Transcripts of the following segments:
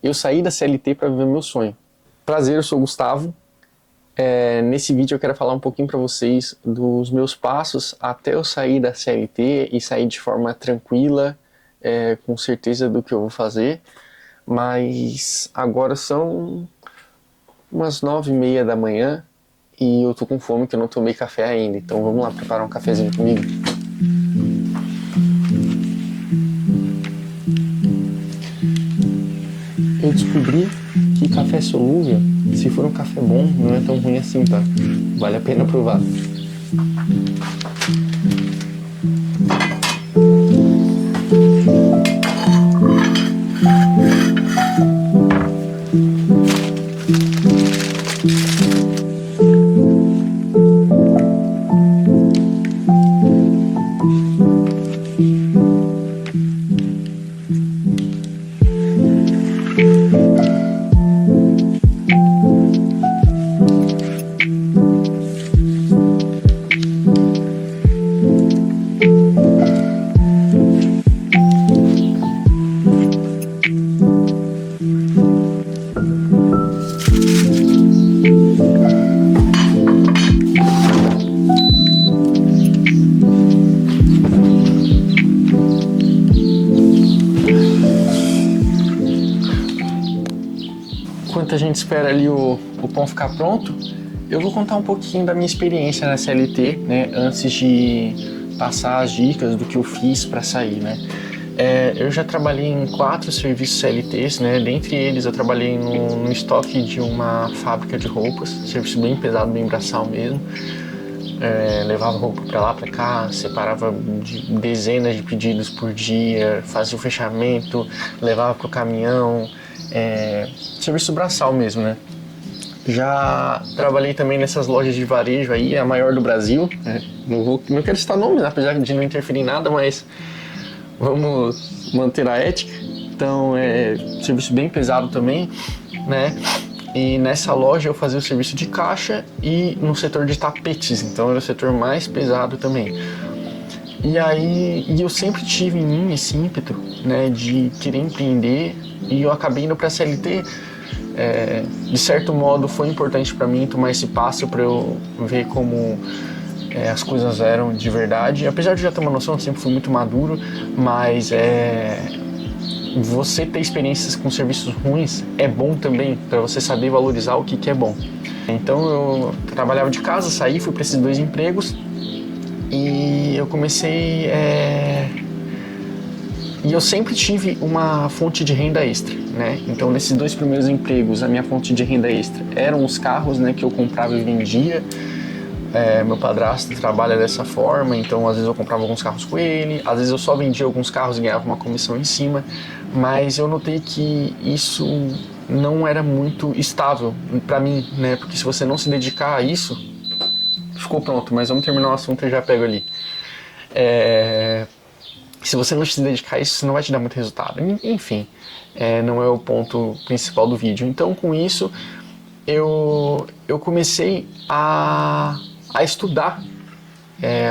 Eu saí da CLT para viver meu sonho. Prazer, eu sou o Gustavo. Nesse vídeo eu quero falar um pouquinho para vocês dos meus passos até eu sair da CLT e sair de forma tranquila, com certeza do que eu vou fazer. Mas agora são umas 9h30 da manhã e eu tô com fome que eu não tomei café ainda. Então vamos lá preparar um cafezinho comigo. Eu descobri que café solúvel, se for um café bom, não é tão ruim assim, tá? Vale a pena provar. Enquanto a gente espera ali o pão ficar pronto, eu vou contar um pouquinho da minha experiência na CLT, né, antes de passar as dicas do que eu fiz para sair, né. Eu já trabalhei em 4 serviços CLTs, né, dentre eles eu trabalhei no estoque de uma fábrica de roupas, serviço bem pesado, bem braçal mesmo. Levava roupa para lá, para cá, separava dezenas de pedidos por dia, fazia o fechamento, levava pro caminhão, serviço braçal mesmo, né? Já trabalhei também nessas lojas de varejo aí, a maior do Brasil, né? Não quero citar nomes, apesar de não interferir em nada, mas vamos manter a ética. Então, serviço bem pesado também, né? E nessa loja eu fazia o serviço de caixa e no setor de tapetes, então era o setor mais pesado também. E eu sempre tive em mim esse ímpeto, né, de querer empreender, e eu acabei indo para a CLT. De certo modo foi importante para mim tomar esse passo para eu ver como as coisas eram de verdade. Apesar de já ter uma noção, eu sempre fui muito maduro, mas você ter experiências com serviços ruins é bom também, para você saber valorizar o que é bom. Então eu trabalhava de casa, saí, fui para esses 2 empregos e eu comecei... E eu sempre tive uma fonte de renda extra, né? Então nesses 2 primeiros empregos, a minha fonte de renda extra eram os carros, né, que eu comprava e vendia. Meu padrasto trabalha dessa forma, então às vezes eu comprava alguns carros com ele, às vezes eu só vendia alguns carros e ganhava uma comissão em cima, mas eu notei que isso não era muito estável para mim, né? Porque se você não se dedicar a isso... Ficou pronto, mas vamos terminar o assunto e eu já pego ali. Se você não se dedicar a isso, você não vai te dar muito resultado. Enfim, não é o ponto principal do vídeo. Então com isso, eu comecei a estudar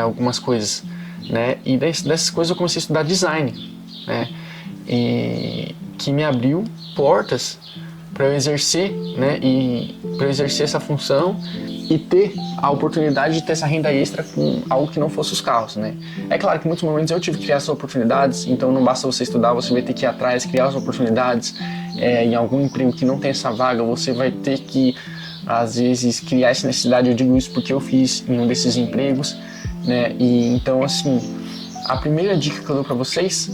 algumas coisas, né? E dessas coisas eu comecei a estudar design, né? E que me abriu portas para eu exercer, né? E para eu exercer essa função e ter a oportunidade de ter essa renda extra com algo que não fosse os carros, né? É claro que em muitos momentos eu tive que criar essas oportunidades, então não basta você estudar, você vai ter que ir atrás, criar as oportunidades. Em algum emprego que não tem essa vaga, você vai ter que, às vezes, criar essa necessidade. Eu digo isso porque eu fiz em um desses empregos, né? E então, assim, a primeira dica que eu dou para vocês: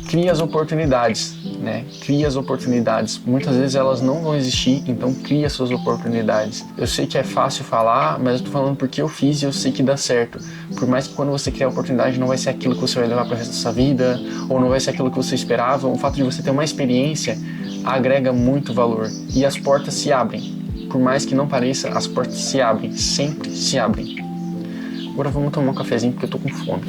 crie as oportunidades, né? Crie as oportunidades. Muitas vezes elas não vão existir, então crie as suas oportunidades. Eu sei que é fácil falar, mas eu tô falando porque eu fiz e eu sei que dá certo. Por mais que quando você criar a oportunidade não vai ser aquilo que você vai levar para o resto da sua vida, ou não vai ser aquilo que você esperava, o fato de você ter uma experiência agrega muito valor. E as portas se abrem. Por mais que não pareça, as portas se abrem, sempre se abrem. Agora vamos tomar um cafezinho porque eu tô com fome.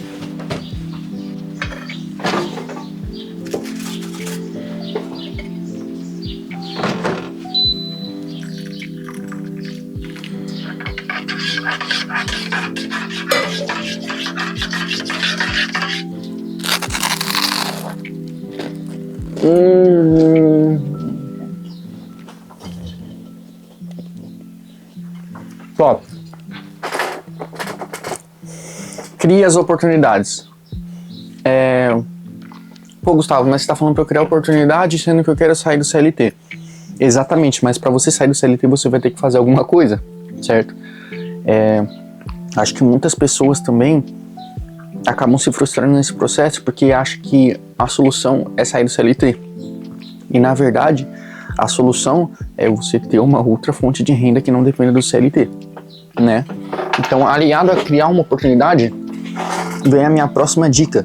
Top. Cria as oportunidades. Pô, Gustavo, mas você tá falando pra eu criar oportunidade, sendo que eu quero sair do CLT. Exatamente, mas pra você sair do CLT, você vai ter que fazer alguma coisa, certo? Acho que muitas pessoas também acabam se frustrando nesse processo porque acham que a solução é sair do CLT. E, na verdade, a solução é você ter uma outra fonte de renda que não dependa do CLT, né? Então, aliado a criar uma oportunidade, vem a minha próxima dica,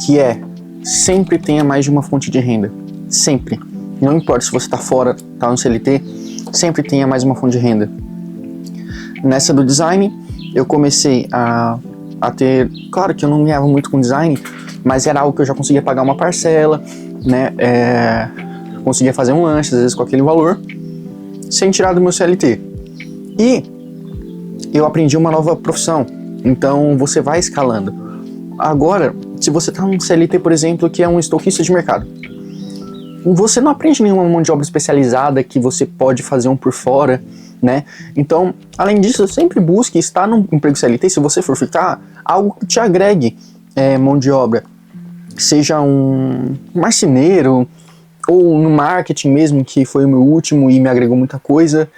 que é sempre tenha mais de uma fonte de renda. Sempre. Não importa se você está fora, está no CLT, sempre tenha mais uma fonte de renda. Nessa do design, eu comecei a ter... Claro que eu não ganhava muito com design, mas era algo que eu já conseguia pagar uma parcela, né? Conseguia fazer um lanche, às vezes com aquele valor, sem tirar do meu CLT. E eu aprendi uma nova profissão, então você vai escalando. Agora, se você está num CLT, por exemplo, que é um estoquista de mercado, você não aprende nenhuma mão de obra especializada que você pode fazer um por fora, né? Então, além disso, sempre busque estar num emprego CLT, se você for ficar, algo que te agregue mão de obra. Seja um marceneiro, ou no marketing mesmo, que foi o meu último e me agregou muita coisa.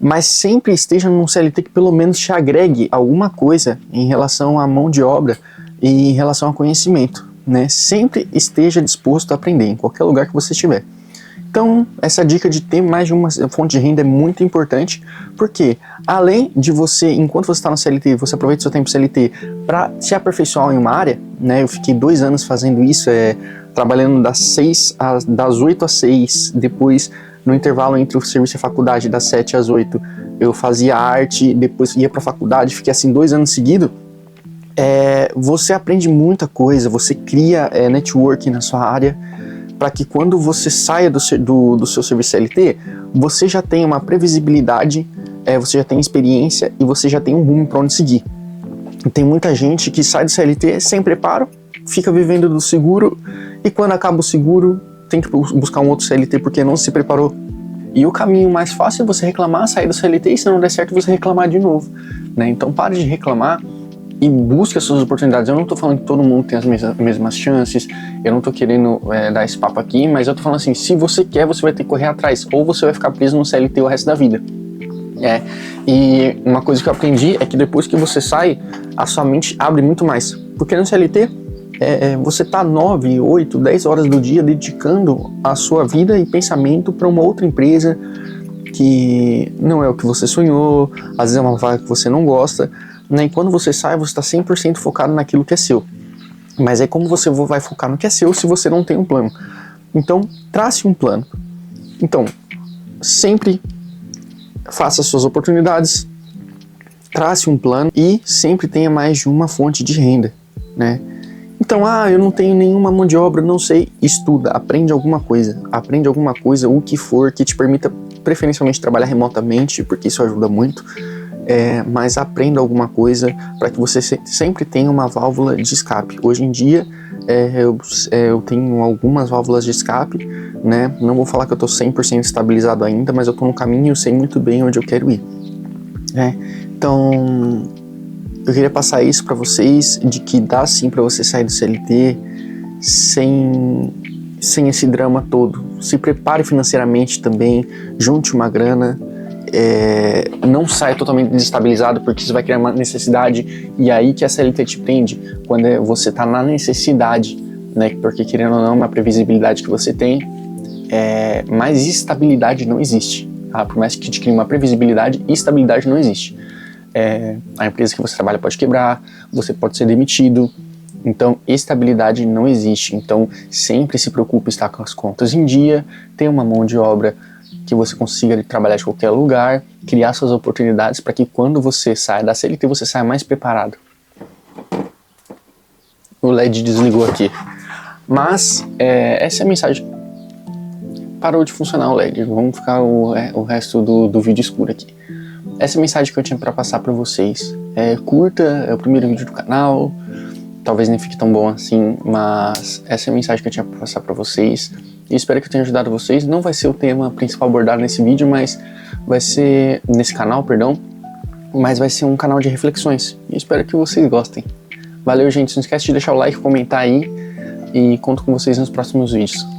Mas sempre esteja num CLT que pelo menos te agregue alguma coisa em relação à mão de obra e em relação ao conhecimento, né? Sempre esteja disposto a aprender, em qualquer lugar que você estiver. Então, essa dica de ter mais de uma fonte de renda é muito importante, porque além de você, enquanto você está no CLT, você aproveita o seu tempo CLT para se aperfeiçoar em uma área, né? Eu fiquei 2 anos fazendo isso, trabalhando das 8 às 6, depois no intervalo entre o serviço e a faculdade, das 7 às 8, eu fazia arte, depois ia para a faculdade, fiquei assim 2 anos seguidos. Você aprende muita coisa, você cria networking na sua área, para que quando você saia do seu serviço CLT, você já tenha uma previsibilidade, você já tem experiência e você já tem um rumo para onde seguir. E tem muita gente que sai do CLT sem preparo, fica vivendo do seguro e quando acaba o seguro tem que buscar um outro CLT porque não se preparou. E o caminho mais fácil é você reclamar, sair do CLT e se não der certo você reclamar de novo, né? Então pare de reclamar e busque as suas oportunidades. Eu não tô falando que todo mundo tem as mesmas chances, eu não tô querendo dar esse papo aqui, mas eu tô falando assim, se você quer, você vai ter que correr atrás, ou você vai ficar preso no CLT o resto da vida. E uma coisa que eu aprendi é que depois que você sai, a sua mente abre muito mais, porque no CLT você tá 9, 8, 10 horas do dia dedicando a sua vida e pensamento para uma outra empresa que não é o que você sonhou, às vezes é uma vaga que você não gosta, né? E quando você sai, você está 100% focado naquilo que é seu. Mas aí como você vai focar no que é seu se você não tem um plano? Então, trace um plano. Então, sempre faça suas oportunidades, trace um plano e sempre tenha mais de uma fonte de renda, né? Então, eu não tenho nenhuma mão de obra, não sei, estuda, aprende alguma coisa, o que for que te permita preferencialmente trabalhar remotamente, porque isso ajuda muito, mas aprenda alguma coisa para que você sempre tenha uma válvula de escape. Hoje em dia, eu tenho algumas válvulas de escape, né? Não vou falar que eu estou 100% estabilizado ainda, mas eu estou no caminho e eu sei muito bem onde eu quero ir. Então, eu queria passar isso para vocês, de que dá sim para você sair do CLT sem esse drama todo. Se prepare financeiramente também, junte uma grana, não saia totalmente desestabilizado, porque isso vai criar uma necessidade, e aí que a CLT te prende, quando você está na necessidade, né? Porque querendo ou não, uma previsibilidade que você tem, mas estabilidade não existe. Por mais que te crie uma previsibilidade, estabilidade não existe. A empresa que você trabalha pode quebrar, você pode ser demitido, então estabilidade não existe. Então sempre se preocupe em estar com as contas em dia, ter uma mão de obra que você consiga trabalhar de qualquer lugar, criar suas oportunidades para que quando você saia da CLT você saia mais preparado. O LED desligou aqui, mas essa é a mensagem. Parou de funcionar o LED, vamos ficar o resto do vídeo escuro aqui. Essa é a mensagem que eu tinha para passar para vocês. Curta, é o primeiro vídeo do canal, talvez nem fique tão bom assim, mas essa é a mensagem que eu tinha para passar para vocês. e espero que eu tenha ajudado vocês. Não vai ser o tema principal abordado nesse vídeo, mas vai ser nesse canal, perdão, mas vai ser um canal de reflexões e espero que vocês gostem. Valeu, gente, não esquece de deixar o like, comentar aí e conto com vocês nos próximos vídeos.